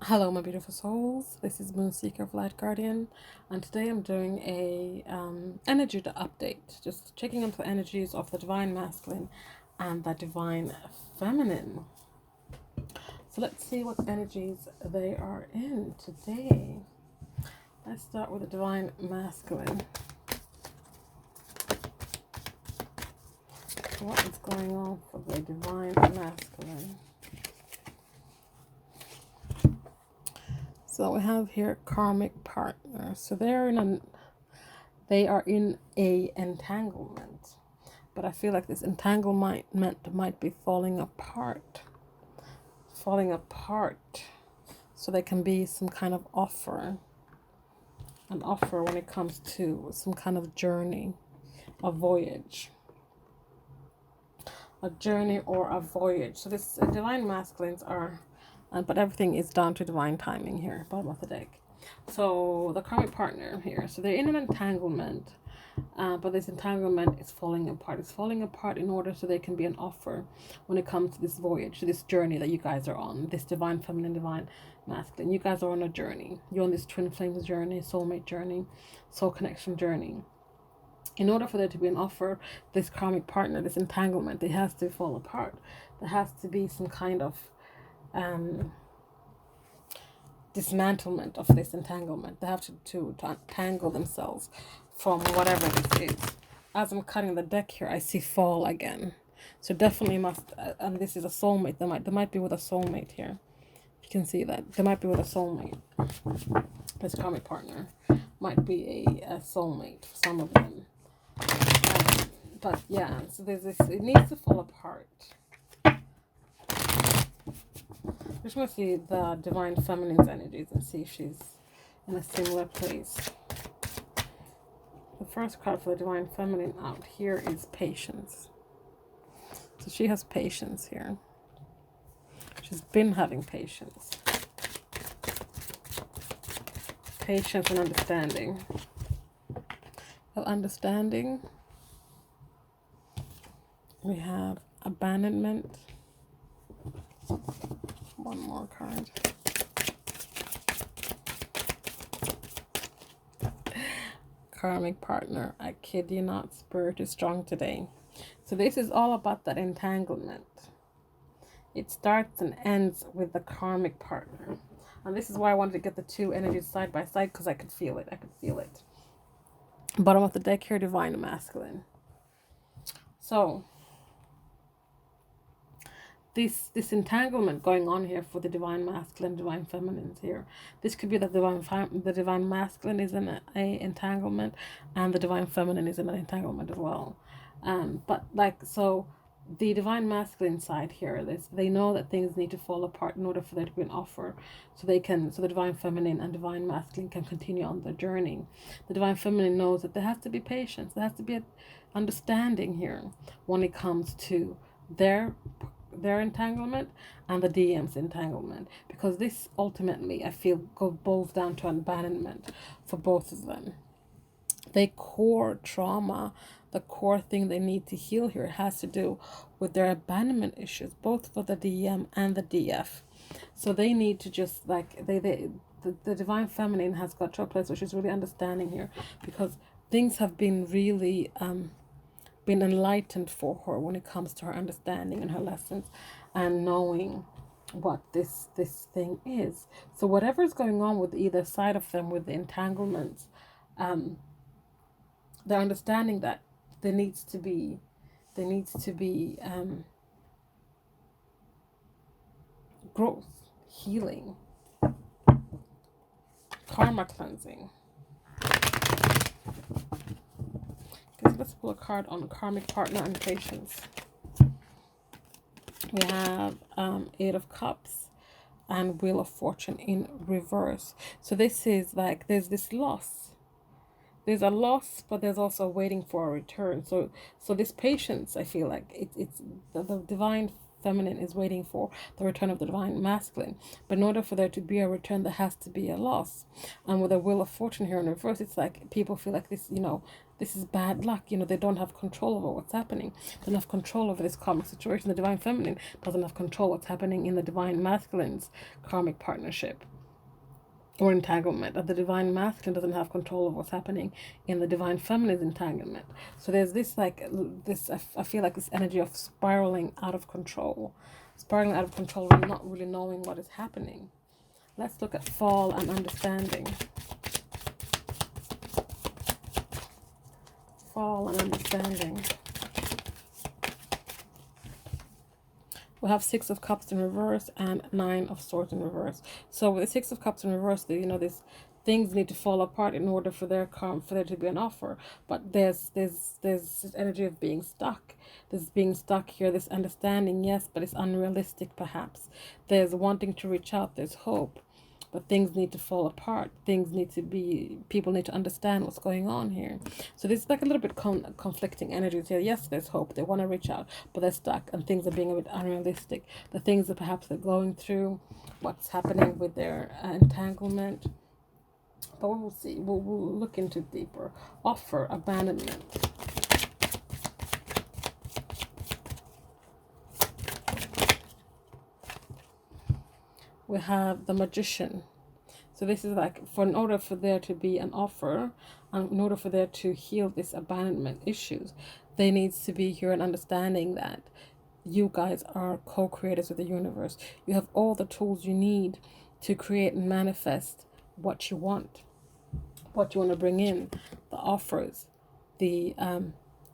Hello, my beautiful souls. This is Moon Seeker of Light Guardian, and today I'm doing a energy update, just checking into the energies of the Divine Masculine and the Divine Feminine. So let's see what energies they are in today. Let's start with the Divine Masculine. What is going on for the Divine Masculine? So we have here karmic partner. So they are in a entanglement, but I feel like this entanglement might be falling apart. So there can be some kind of an offer when it comes to some kind of journey, a voyage. A journey or a voyage. So this divine masculines are, but everything is down to divine timing here, bottom of the deck. So the karmic partner here, so they're in an entanglement, but this entanglement is falling apart. It's falling apart in order so there can be an offer when it comes to this voyage, to this journey that you guys are on, this divine feminine, divine masculine. You guys are on a journey. You're on this twin flames journey, soulmate journey, soul connection journey. In order for there to be an offer, this karmic partner, this entanglement, it has to fall apart. There has to be some kind of dismantlement of this entanglement. They have to untangle themselves from whatever this is. As I'm cutting the deck here, I see fall again. So definitely must, and this is a soulmate. They might be with a soulmate here. You can see that they might be with a soulmate. This karmic partner might be a soulmate for some of them. But yeah, so there's this, it needs to fall apart. I just want to see the divine feminine's energies and see if she's in a similar place. The first card for the divine feminine out here is patience. So she has patience here. She's been having patience. Patience and understanding. Well, understanding. We have abandonment. One more card. Karmic partner. I kid you not, spirit is strong today. So this is all about that entanglement. It starts and ends with the karmic partner. And this is why I wanted to get the two energies side by side, because I could feel it. Bottom of the deck here, divine masculine. So this entanglement going on here for the divine masculine, divine feminines here. This could be that the divine masculine is in a entanglement, and the divine feminine is in an entanglement as well. But like so, the divine masculine side here, they know that things need to fall apart in order for there to be an offer, so the divine feminine and divine masculine can continue on their journey. The divine feminine knows that there has to be patience, there has to be an understanding here when it comes to their entanglement and the DM's entanglement, because this ultimately I feel boils down to abandonment for both of them. Their core trauma, the core thing they need to heal here has to do with their abandonment issues, both for the DM and the DF. So they need to just like the divine feminine has got to a place where she's really understanding here, because things have been really been enlightened for her when it comes to her understanding and her lessons and knowing what this thing is. So whatever's going on with either side of them with the entanglements, they're understanding that there needs to be growth, healing, karma cleansing. Let's pull a card on karmic partner and patience. We have Eight of Cups and Wheel of Fortune in reverse. So this is like there's this loss. There's a loss, but there's also waiting for a return. So this patience, I feel like it's the divine feminine is waiting for the return of the divine masculine. But in order for there to be a return, there has to be a loss. And with the wheel of fortune here in reverse, it's like people feel like this, this is bad luck. They don't have control over what's happening. They don't have control over this karmic situation. The divine feminine doesn't have control what's happening in the divine masculine's karmic partnership or entanglement. And the divine masculine doesn't have control of what's happening in the divine feminine's entanglement. So there's this I feel like this energy of spiraling out of control, and not really knowing what is happening. Let's look at fall and understanding. Fall and understanding. We have Six of Cups in reverse and Nine of Swords in reverse. So with the Six of Cups in reverse, these things need to fall apart in order for there to be an offer. But there's this energy of being stuck. There's being stuck here. This understanding, yes, but it's unrealistic perhaps. There's wanting to reach out. There's hope. But things need to fall apart. People need to understand what's going on here. So this is like a little bit conflicting energies here. Yes, there's hope. They want to reach out, but they're stuck and things are being a bit unrealistic. The things that perhaps they're going through, what's happening with their entanglement. But we'll see. We'll look into deeper. Offer, abandonment. We have the Magician. So this is like, in order for there to be an offer, and in order for there to heal this abandonment issues, there needs to be here an understanding that you guys are co-creators with the universe. You have all the tools you need to create and manifest what you want to bring in, the offers, the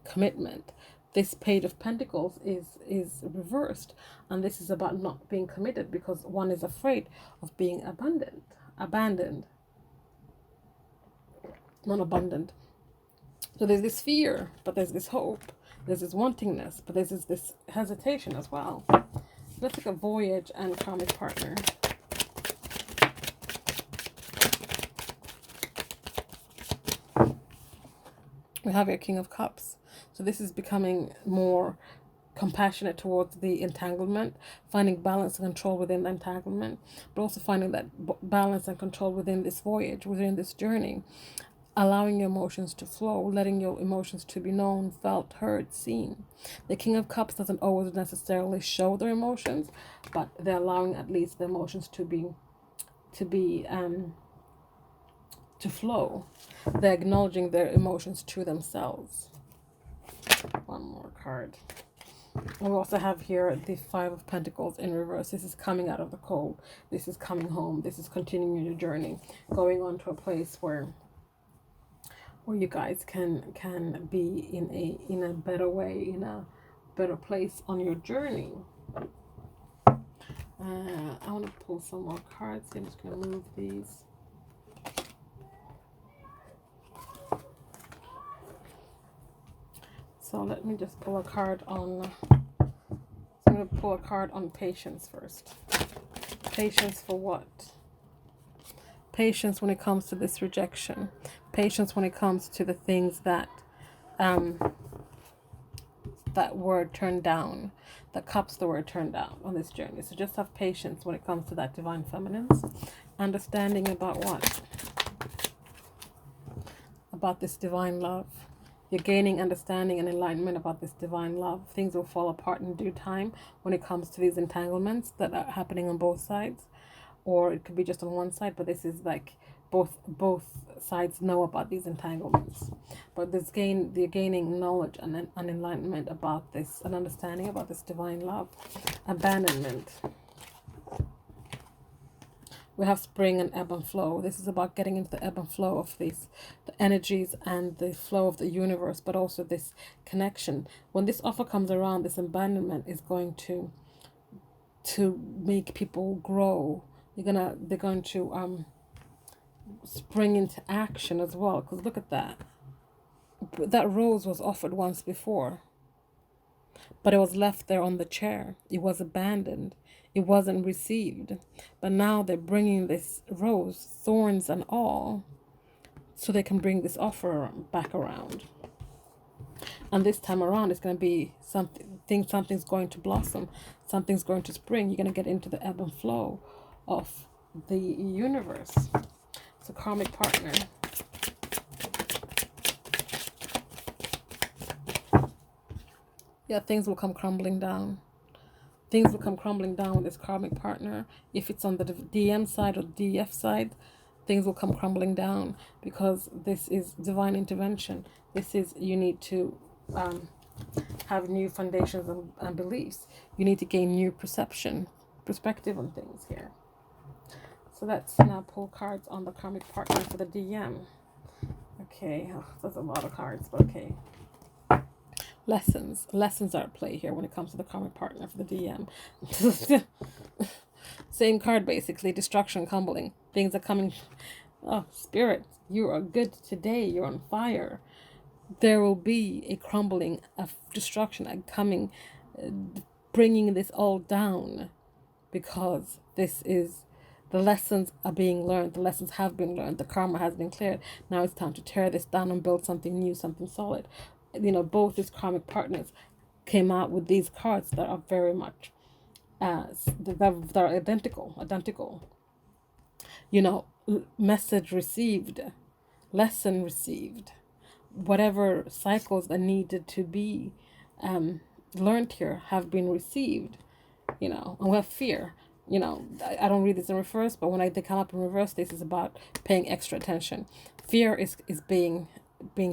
commitment. This Page of Pentacles is reversed, and this is about not being committed because one is afraid of being abandoned, not abundant. So there's this fear, but there's this hope. There's this wantingness, but there's this hesitation as well. Let's take a voyage and karmic partner. We have your King of Cups. So this is becoming more compassionate towards the entanglement, finding balance and control within the entanglement, but also finding that balance and control within this voyage, within this journey, allowing your emotions to flow, letting your emotions to be known, felt, heard, seen. The King of Cups doesn't always necessarily show their emotions, but they're allowing at least the emotions to flow. They're acknowledging their emotions to themselves. One more card. And we also have here the Five of Pentacles in reverse. This is coming out of the cold. This is coming home. This is continuing your journey, going on to a place where you guys can be in a better way, in a better place on your journey. I want to pull some more cards. I'm just going to move these. So let me just pull a card on. I'm going to pull a card on patience first. Patience for what? Patience when it comes to this rejection. Patience when it comes to the things that were turned down, the cups that were turned down on this journey. So just have patience when it comes to that divine feminines. Understanding about what? About this divine love. You're gaining understanding and enlightenment about this divine love. Things will fall apart in due time when it comes to these entanglements that are happening on both sides. Or it could be just on one side, but this is like both sides know about these entanglements. But they're gaining knowledge and enlightenment about this, and understanding about this divine love. Abandonment. We have spring and ebb and flow. This is about getting into the ebb and flow of the energies and the flow of the universe, but also this connection. When this offer comes around, this abandonment is going to make people grow. They're going to spring into action as well. Because look at that. That rose was offered once before, but it was left there on the chair. It was abandoned. It wasn't received. But now they're bringing this rose, thorns and all, so they can bring this offer back around. And this time around, it's going to be something's going to blossom, something's going to spring. You're going to get into the ebb and flow of the universe. So karmic partner. Yeah, things will come crumbling down. Things will come crumbling down with this karmic partner. If it's on the DM side or DF side, things will come crumbling down, because this is divine intervention. This is, you need to have new foundations and beliefs. You need to gain new perspective on things here. So let's now pull cards on the karmic partner for the DM. Okay, oh, that's a lot of cards, but okay. Lessons are at play here when it comes to the karmic partner for the DM. Same card basically, destruction, crumbling. Things are coming. Oh, spirit, you are good today. You're on fire. There will be a crumbling, of destruction, a coming, bringing this all down, because this is, the lessons are being learned. The lessons have been learned. The karma has been cleared. Now it's time to tear this down and build something new, something solid. You know, both these karmic partners came out with these cards that are very much they're identical. You know, message received, lesson received, whatever cycles that needed to be learned here have been received. You know, and we have fear. You know, I don't read this in reverse, but when they come up in reverse, this is about paying extra attention. Fear is being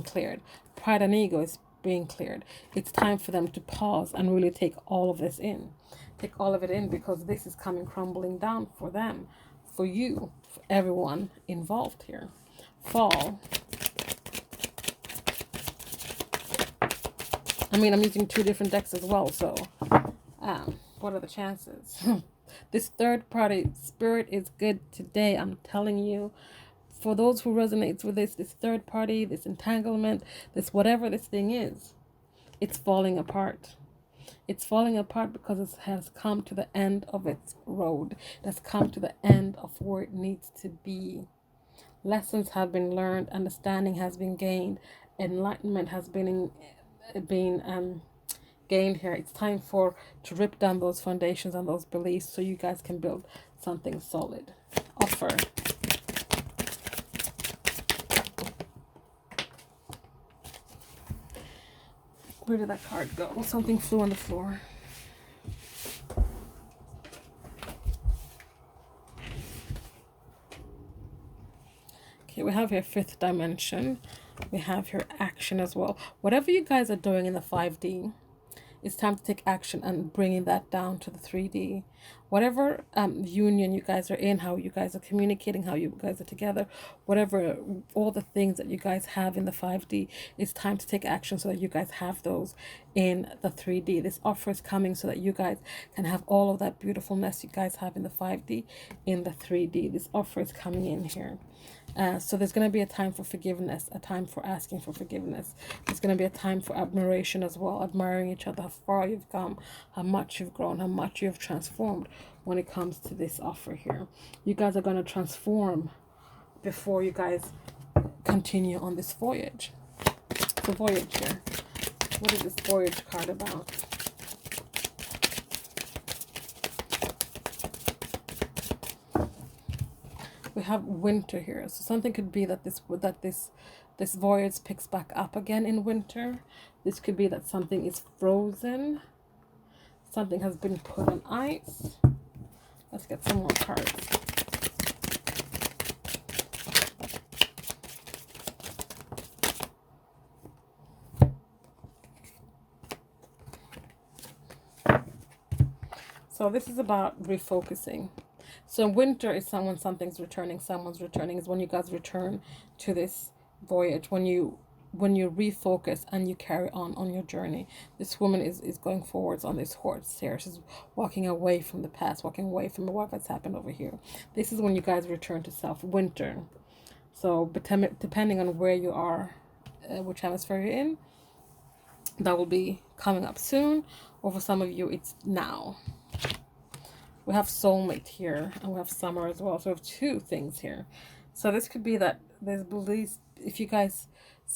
cleared. Pride and ego is being cleared. It's time for them to pause and really take all of this in. Take all of it in, because this is coming crumbling down for them, for you, for everyone involved here. Fall. I mean, I'm using 2 different decks as well, so what are the chances? This third party spirit is good today, I'm telling you. For those who resonates with this third party, this entanglement, this whatever this thing is, it's falling apart. It's falling apart because it has come to the end of its road. It has come to the end of where it needs to be. Lessons have been learned, understanding has been gained, enlightenment has been gained here. It's time to rip down those foundations and those beliefs, so you guys can build something solid. Offer. Where did that card go? Something flew on the floor. Okay, we have here 5th dimension. We have here action as well. Whatever you guys are doing in the 5D, it's time to take action and bringing that down to the 3D. Whatever union you guys are in, how you guys are communicating, how you guys are together, whatever, all the things that you guys have in the 5D, it's time to take action so that you guys have those in the 3D. This offer is coming so that you guys can have all of that beautifulness you guys have in the 5D in the 3D. This offer is coming in here. So there's going to be a time for forgiveness, a time for asking for forgiveness. There's going to be a time for admiration as well, admiring each other, how far you've come, how much you've grown, how much you've transformed when it comes to this offer here. You guys are going to transform before you guys continue on this voyage. The voyage here. What is this voyage card about? We have winter here, so something could be that this voyage picks back up again in winter. This could be that something is frozen, something has been put on ice. Let's get some more cards. So this is about refocusing. So winter is something's returning, someone's returning, is when you guys return to this voyage, when you refocus and you carry on your journey. This woman is going forwards on this horse here. She's walking away from the past, walking away from what has happened over here. This is when you guys return to self, winter. So depending on where you are, which hemisphere you're in, that will be coming up soon, or for some of you it's now. We have soulmate here, and we have summer as well. So we have 2 things here. So this could be that there's beliefs, if you guys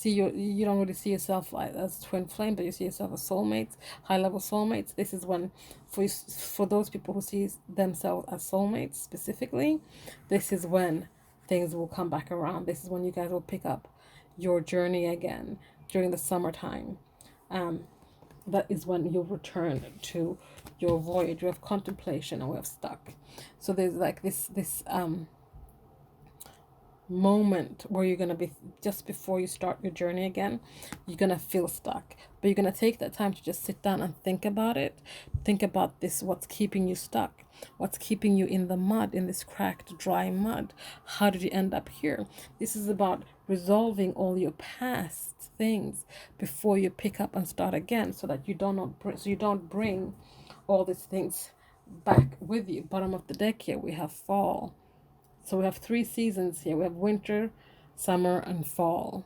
you don't really see yourself like as twin flame, but you see yourself as soulmates, high level soulmates. This is when, for those people who see themselves as soulmates specifically, this is when things will come back around. This is when you guys will pick up your journey again during the summertime. That is when you'll return to your voyage. We have contemplation and we have stuck. So there's like this moment where you're going to be, just before you start your journey again, you're going to feel stuck, but you're going to take that time to just sit down and think about it. Think about this, what's keeping you stuck, what's keeping you in the mud, in this cracked dry mud. How did you end up here? This is about resolving all your past things before you pick up and start again, so that you don't bring all these things back with you. Bottom of the deck here, we have fall. So we have 3 seasons here. We have winter, summer, and fall.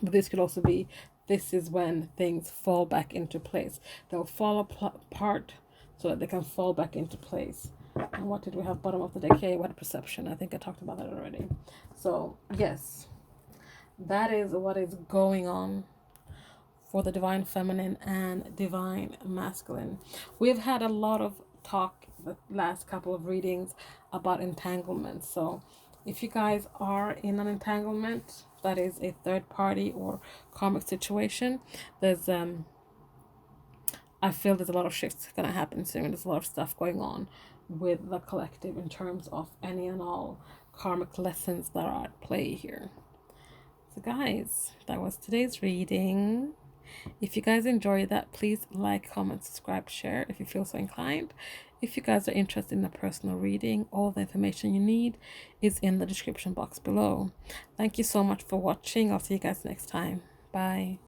But this could also be, this is when things fall back into place. They'll fall apart so that they can fall back into place. And what did we have bottom of the deck here? What perception? I think I talked about that already. So yes, that is what is going on for the divine feminine and divine masculine. We've had a lot of talk the last couple of readings about entanglement. So if you guys are in an entanglement, that is a third party or karmic situation, there's I feel there's a lot of shifts gonna happen soon. There's a lot of stuff going on with the collective in terms of any and all karmic lessons that are at play here. So guys, that was today's reading. If you guys enjoyed that, please like, comment, subscribe, share if you feel so inclined. If you guys are interested in a personal reading, all the information you need is in the description box below. Thank you so much for watching. I'll see you guys next time. Bye.